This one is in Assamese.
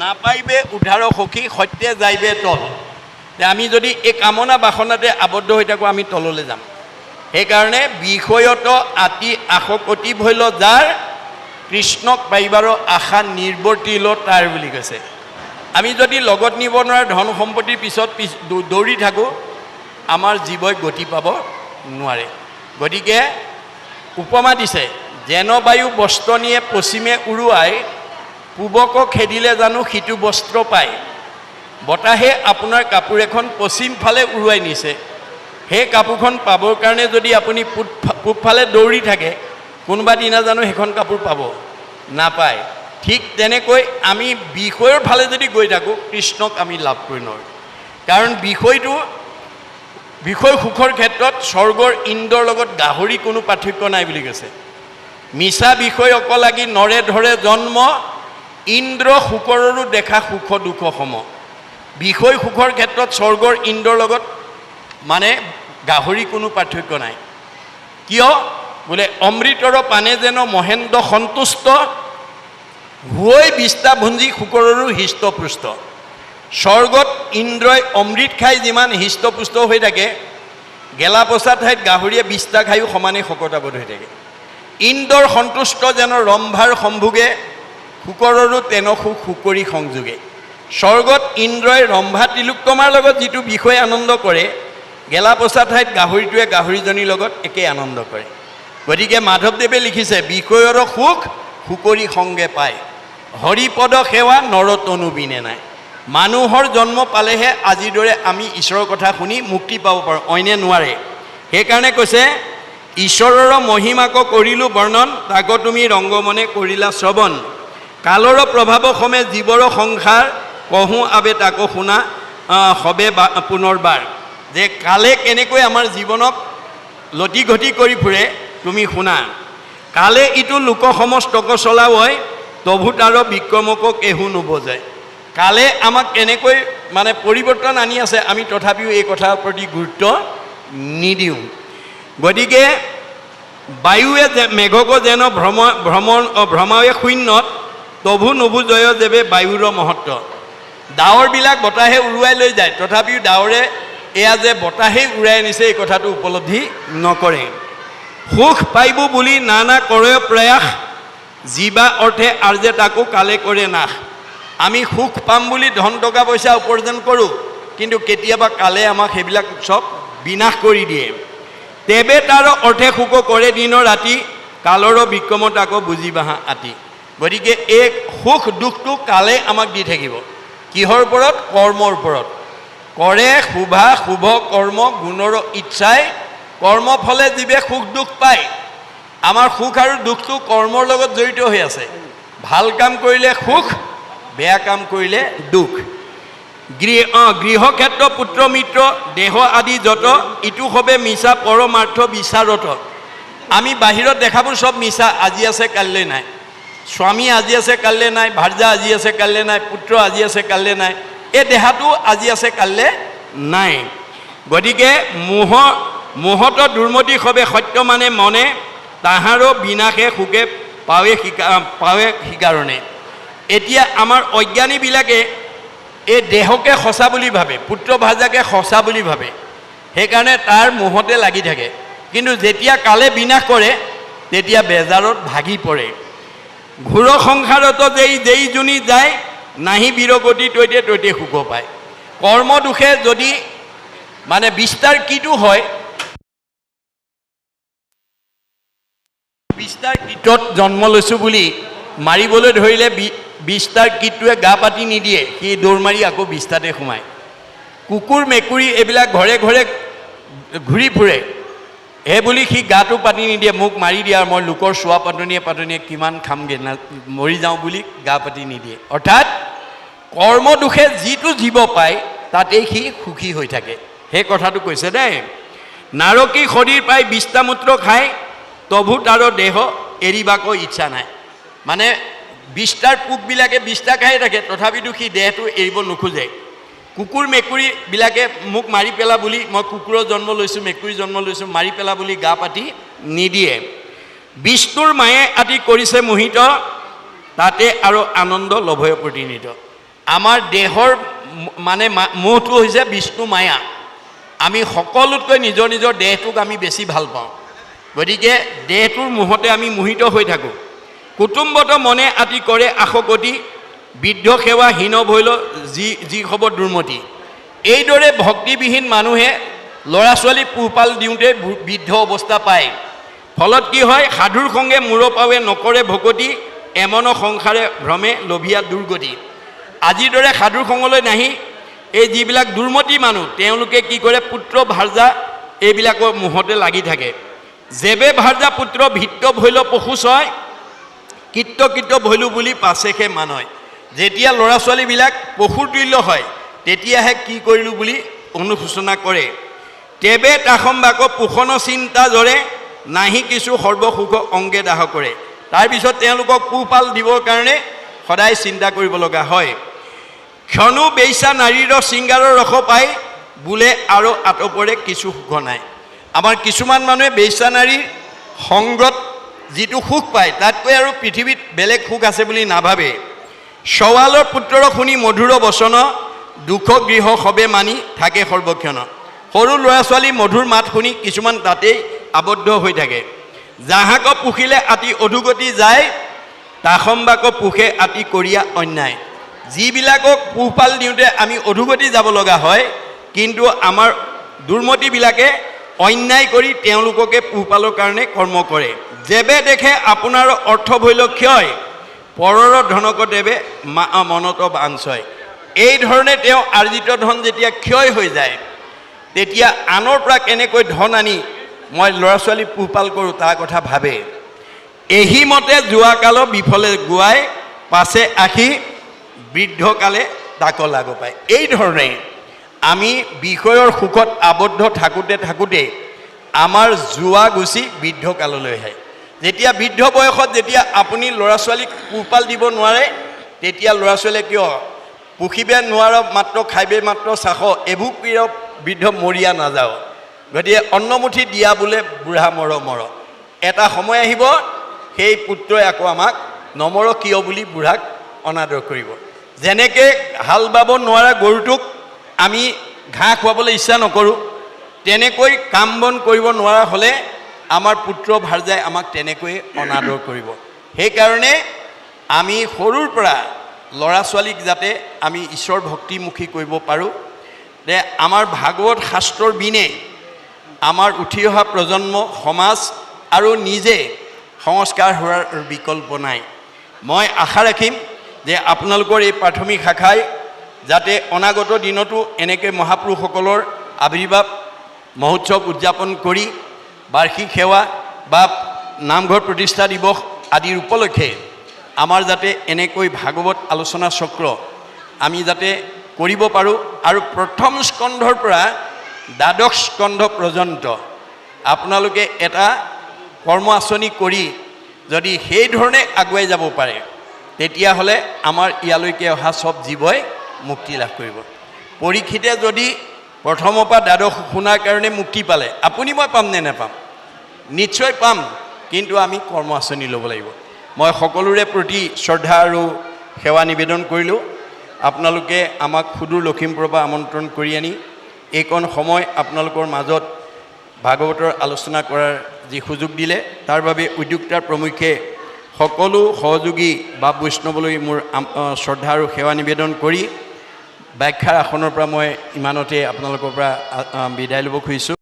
নাপাইবে উদ্ধাৰ সখী সত্যে যাইবে তল। আমি যদি এই কামনা বাসনাতে আবদ্ধ হৈ থাকোঁ আমি তললৈ যাম। সেইকাৰণে বিষয়ত আতি আসকতি ভৈল যাৰ কৃষ্ণক পাইবাৰ আশা নিৰ্বৰ্তিল তাৰ বুলি কৈছে। আমি যদি লগত নিব নোৱাৰা ধন সম্পত্তিৰ পিছত দৌৰি থাকোঁ আমাৰ জীৱই গতি পাব নোৱাৰে। গতিকে উপমা দিছে, যেন বায়ু বস্ত্ৰ নিয়ে পশ্চিমে উৰুৱাই, পূবক খেদিলে জানো সিটো বস্ত্ৰ পায়। বতাহে আপোনাৰ কাপোৰ এখন পশ্চিম ফালে উৰুৱাই নিছে, সেই কাপোৰখন পাবৰ কাৰণে যদি আপুনি পূবফালে দৌৰি থাকে কোনোবা দিনা জানো সেইখন কাপোৰ পাব নাপায়। ঠিক তেনেকৈ আমি বিষয়ৰ ফালে যদি গৈ থাকোঁ কৃষ্ণক আমি লাভ কৰি নোৱাৰোঁ। কাৰণ বিষয় সুখৰ ক্ষেত্ৰত স্বৰ্গৰ ইন্দ্ৰৰ লগত গাহৰি কোনো পাৰ্থক্য নাই বুলি কৈছে। মিছা বিষয় অকলাগি নৰে ধৰে জন্ম, ইন্দ্ৰ শুকৰৰো দেখা সুখ দুখ সম। বিষয় সুখৰ ক্ষেত্ৰত স্বৰ্গৰ ইন্দ্ৰৰ লগত মানে গাহৰি কোনো পাৰ্থক্য নাই। কিয় বোলে অমৃতৰ পানে যেন মহেন্দ্ৰ সন্তুষ্ট, হৈ বিস্তা ভুঞ্জি শুকৰৰো হৃষ্টপুষ্ট। স্বৰ্গত ইন্দ্ৰই অমৃত খাই যিমান হৃষ্টপুষ্ট হৈ থাকে, গেলা পচা ঠাইত গাহৰিয়ে বিস্তা খায়ো সমানে শকতাবধ হৈ থাকে। ইন্দ্ৰৰ সন্তুষ্ট যেন ৰম্ভাৰ সম্ভোগে, শুকৰৰো তেনসু শুকৰি সংযোগে। স্বৰ্গত ইন্দ্ৰই ৰম্ভা তিলোত্তমাৰ লগত যিটো বিষয় আনন্দ কৰে, গেলা পচা ঠাইত গাহৰিটোৱে গাহৰিজনীৰ লগত একে আনন্দ কৰে। গতিকে মাধৱদেৱে লিখিছে, বিষয়ৰ সুখ শুকৰি সংগে পায়, হৰিপদ সেৱা নৰতনু বিনে নাই। মানুহৰ জন্ম পালেহে আজিৰ দৰে আমি ঈশ্বৰৰ কথা শুনি মুক্তি পাব পাৰোঁ, অইনে নোৱাৰে। সেইকাৰণে কৈছে, ঈশ্বৰৰ মহিমাক কৰিলোঁ বৰ্ণন, তাক তুমি ৰংগমনে কৰিলা শ্ৰৱণ। কালৰ প্ৰভাৱ সমে জীৱৰ সংসাৰ, কহোঁ আবে তাকো শুনা হবে পুনৰবাৰ। যে কালে কেনেকৈ আমাৰ জীৱনক লতি ঘটি কৰি ফুৰে তুমি শুনা। কালে ইটো লোক সমস্তক চলাৱই, তভু তাৰ বিক্ৰমক কেহু নুবজায়। কালে আমাক কেনেকৈ মানে পৰিৱৰ্তন আনি আছে, আমি তথাপিও এই কথাৰ প্ৰতি গুৰুত্ব নিদিওঁ। গতিকে বায়ুৱে মেঘক যেন ভ্ৰমাৱে শূন্যত, তভু নুবুজয় যেবে বায়ুৰ মহত্ব। ডাৱৰবিলাক বতাহে উৰুৱাই লৈ যায়, তথাপিও ডাৱৰে এয়া যে বতাহেই উৰাই আনিছে এই কথাটো উপলব্ধি নকৰে। সুখ পাইব বুলি নানা কৰে প্ৰয়াস, জীৱা অৰ্থে আৰ্যে তাকো কালে কৰে নাশ। আমি সুখ পাম বুলি ধন টকা পইচা উপাৰ্জন কৰোঁ, কিন্তু কেতিয়াবা কালে আমাক সেইবিলাক চব বিনাশ কৰি দিয়ে। তেবে তাৰ অৰ্থে সুখ কৰে দিন ৰাতি, কালৰ বিক্ৰম তাকো বুজিবাহা আতি। গতিকে এই সুখ দুখটো কালে আমাক দি থাকিব। কিহৰ ওপৰত? কৰ্মৰ ওপৰত। কৰে শুভা শুভ কৰ্ম গুণৰ ইচ্ছাই, কৰ্মফলে জীৱে সুখ দুখ পায়। আমাৰ সুখ আৰু দুখটো কৰ্মৰ লগত জড়িত হৈ আছে। ভাল কাম কৰিলে সুখ, বেয়া কাম কৰিলে দুখ। গৃহক্ষেত্ৰ পুত্ৰ মিত্ৰ দেহ আদি যত, ইটো হবে মিছা পৰমাৰ্থ বিচাৰত। আমি বাহিৰত দেখাবোৰ চব মিছা, আজি আছে কাইলৈ নাই। স্বামী আজি আছে কাইলৈ নাই, ভাৰ্যা আজি আছে কাইলৈ নাই, পুত্ৰ আজি আছে কাইলৈ নাই। এই দেহাটো আজি আছে কাইলৈ নাই। গতিকে মোহত দুৰ্মতি সবে সত্য মানে মনে, তাহাৰো বিনাশে সুখে পাৱে সিকাৰণে। এতিয়া আমাৰ অজ্ঞানীবিলাকে এই দেহকে সঁচা বুলি ভাবে, পুত্ৰ ভাৰ্যাকে সঁচা বুলি ভাবে, সেইকাৰণে তাৰ মোহতে লাগি থাকে। কিন্তু যেতিয়া কালে বিনাশ কৰে তেতিয়া বেজাৰত ভাগি পৰে। ঘোৰ সংসাৰত যেই জুনি যায়, নাহি বিৰগতি তৈতে তৈতে সুখ পায়। কৰ্ম দুখে যদি মানে বিস্তাৰ কিটো হয়, বিস্তাৰ কীটত জন্ম লৈছোঁ বুলি মাৰিবলৈ ধৰিলে বিস্তাৰ কীটটোৱে গা পাতি নিদিয়ে, সি দৌৰ মাৰি আকৌ বিস্তাতে সোমায়। কুকুৰ মেকুৰী এইবিলাক ঘৰে ঘৰে ঘূৰি ফুৰে, সেই বুলি সি গাটো পাতি নিদিয়ে, মোক মাৰি দিয়া, মই লোকৰ চোৱা পাতনিয়ে কিমান খামগৈ, মৰি যাওঁ বুলি গা পাতি নিদিয়ে। অৰ্থাৎ কৰ্ম দুখে যিটো জীৱ পায় তাতেই সি সুখী হৈ থাকে, সেই কথাটো কৈছে দেই। নাৰকী শৰীৰ পাই বিষ্টামূত্ৰ খায়, তভু তাৰ দেহ এৰিবাকো ইচ্ছা নাই। মানে বিষ্টাৰ পোকবিলাকে বিষ্টা খাই থাকে, তথাপিতো সি দেহটো এৰিব নোখোজে। কুকুৰ মেকুৰীবিলাকে মোক মাৰি পেলা বুলি, মই কুকুৰৰ জন্ম লৈছোঁ, মেকুৰী জন্ম লৈছোঁ, মাৰি পেলা বুলি গা পাতি নিদিয়ে। বিষ্ণুৰ মায়ে আদি কৰিছে মোহিত, তাতে আৰু আনন্দ লভয় প্ৰতিনিধিত। আমাৰ দেহৰ মানে মোহটো হৈছে বিষ্ণু মায়া। আমি সকলোতকৈ নিজৰ নিজৰ দেহটোক আমি বেছি ভাল পাওঁ, গতিকে দেহটোৰ মোহতে আমি মোহিত হৈ থাকোঁ। কুটুম্বত মনে আতি কৰে আশকতি, বৃদ্ধ সেৱা হীন ভৈল যি হ'ব দুৰ্মতি। এইদৰে ভক্তিবিহীন মানুহে ল'ৰা ছোৱালী পোহপাল দিওঁতে বৃদ্ধ অৱস্থা পায়। ফলত কি হয়, সাধুৰ সঙ্গে মূৰ পাৱে নকৰে ভকতি, এমন সংসাৰে ভ্ৰমে লোভিয়া দুৰ্গতি। আজিৰ দৰে সাধুৰ সংগলৈ নাহি এই যিবিলাক দুৰ্মতি মানুহ, তেওঁলোকে কি কৰে, পুত্ৰ ভাৰ্যা এইবিলাকৰ মোহতে লাগি থাকে। যেবে ভাৰ্যা পুত্ৰ ভিত্ত ভৈল পশু ছয়, কীৰ্ত ভৈলো বুলি পাছেহে মানয়। যেতিয়া ল'ৰা ছোৱালীবিলাক পশুৰ তুল্য হয়, তেতিয়াহে কি কৰিলোঁ বুলি অনুশোচনা কৰে। তেবে তাসম্বাক পোষণ চিন্তা জৰে, নাহি কিছু সৰ্বসুখ অংগে দাহ কৰে। তাৰপিছত তেওঁলোকক পোহপাল দিবৰ কাৰণে সদায় চিন্তা কৰিব লগা হয়। ক্ষণো বেইছা নাৰীৰ শৃংগাৰৰ ৰস পাই, বোলে আৰু আতপৰে কিছু সুখ নাই। আমাৰ কিছুমান মানুহে বেইছা নাৰীৰ সংগত যিটো সুখ পায়, তাতকৈ আৰু পৃথিৱীত বেলেগ সুখ আছে বুলি নাভাবে। সৱালৰ পুত্ৰৰ শুনি মধুৰ বচন, দুখ গৃহ সবে মানি থাকে সৰ্বক্ষণ। সৰু ল'ৰা ছোৱালী মধুৰ মাত শুনি কিছুমান তাতেই আবদ্ধ হৈ থাকে। যাহাক পুখিলে আতি অধুগতি যায়, তাসম্বাক পুখে আতি কৰিয়া অন্যায়। যিবিলাকক পোহপাল দিওঁতে আমি অধুগতি যাব লগা হয়, কিন্তু আমাৰ দুৰ্মতিবিলাকে অন্যায় কৰি তেওঁলোককে পোহপালৰ কাৰণে কৰ্ম কৰে। যেবে দেখে আপোনাৰ অৰ্থ ভৈল ক্ষয়, পৰৰ ধনক দেৱে মনত বাঞ্ছয়। এই ধৰণে তেওঁ আৰ্জিত ধন যেতিয়া ক্ষয় হৈ যায়, তেতিয়া আনৰ পৰা কেনেকৈ ধন আনি মই ল'ৰা ছোৱালী পোহপাল কৰোঁ তাৰ কথা ভাবে। এহি মতে যোৱাকাল বিফলে গুৱাই, পাছে আহি বৃদ্ধকালে তাক লাগ পায়। এই ধৰণে আমি বিষয়ৰ সুখত আবদ্ধ থাকোঁতে আমাৰ যোৱা গুচি বৃদ্ধকাললৈ আহে। যেতিয়া বৃদ্ধ বয়সত যেতিয়া আপুনি ল'ৰা ছোৱালীক পোহপাল দিব নোৱাৰে, তেতিয়া ল'ৰা ছোৱালীয়ে কিয় পুহিবে নোৱাৰ মাত্ৰ খাইবে মাত্ৰ চাখ, এইবোৰ প্ৰিয় বৃদ্ধ মৰিয়া নাযাওঁ। গতিকে অন্নমুঠি দিয়া বোলে বুঢ়া মৰ। এটা সময় আহিব, সেই পুত্ৰই আকৌ আমাক নমৰ কিয় বুলি বুঢ়াক অনাদৰ কৰিব। যেনেকৈ হাল বাব নোৱাৰা গৰুটোক আমি ঘাঁহ খুৱাবলৈ ইচ্ছা নকৰোঁ, তেনেকৈ কাম বন কৰিব নোৱাৰা হ'লে আমাৰ পুত্ৰ ভাৰ্যাই আমাক তেনেকৈয়ে অনাদৰ কৰিব। সেইকাৰণে আমি সৰুৰ পৰা ল'ৰা ছোৱালীক যাতে আমি ঈশ্বৰ ভক্তিমুখী কৰিব পাৰোঁ, যে আমাৰ ভাগৱত শাস্ত্ৰৰ বিনে আমাৰ উঠি অহা প্ৰজন্ম, সমাজ আৰু নিজে সংস্কাৰ হোৱাৰ বিকল্প নাই। মই আশা ৰাখিম যে আপোনালোকৰ এই প্ৰাথমিক শাখাই যাতে অনাগত দিনতো এনেকৈ মহাপুৰুষসকলৰ আৱিৰ্ভাৱ মহোৎসৱ উদযাপন কৰি বাৰ্ষিক সেৱা বা নামঘৰ প্ৰতিষ্ঠা দিৱস আদিৰ উপলক্ষে আমাৰ যাতে এনেকৈ ভাগৱত আলোচনা চক্ৰ আমি যাতে কৰিব পাৰোঁ, আৰু প্ৰথম স্কন্ধৰ পৰা দ্বাদশ স্কন্ধ পৰ্যন্ত আপোনালোকে এটা কৰ্ম আঁচনি কৰি যদি সেইধৰণে আগুৱাই যাব পাৰে, তেতিয়াহ'লে আমাৰ ইয়ালৈকে অহা চব জীৱই মুক্তি লাভ কৰিব। পৰীক্ষিতে যদি প্ৰথমৰ পৰা দ্বাদশ শুনাৰ কাৰণে মুক্তি পালে, আপুনি মই পাম নে নেপাম? নিশ্চয় পাম, কিন্তু আমি কৰ্ম আঁচনি ল'ব লাগিব। মই সকলোৰে প্ৰতি শ্ৰদ্ধা আৰু সেৱা নিবেদন কৰিলোঁ। আপোনালোকে আমাক সুদূৰ লখিমপুৰৰ পৰা আমন্ত্ৰণ কৰি আনি এইকণ সময় আপোনালোকৰ মাজত ভাগৱতৰ আলোচনা কৰাৰ যি সুযোগ দিলে, তাৰ বাবে উদ্যোক্তাৰ প্ৰমুখ্যে সকলো সহযোগী বা বৈষ্ণৱলৈ মোৰ শ্ৰদ্ধা আৰু সেৱা নিবেদন কৰি ব্যাখ্যাৰ আসনৰ পৰা মই ইমানতে আপোনালোকৰ পৰা বিদায় ল'ব খুজিছোঁ।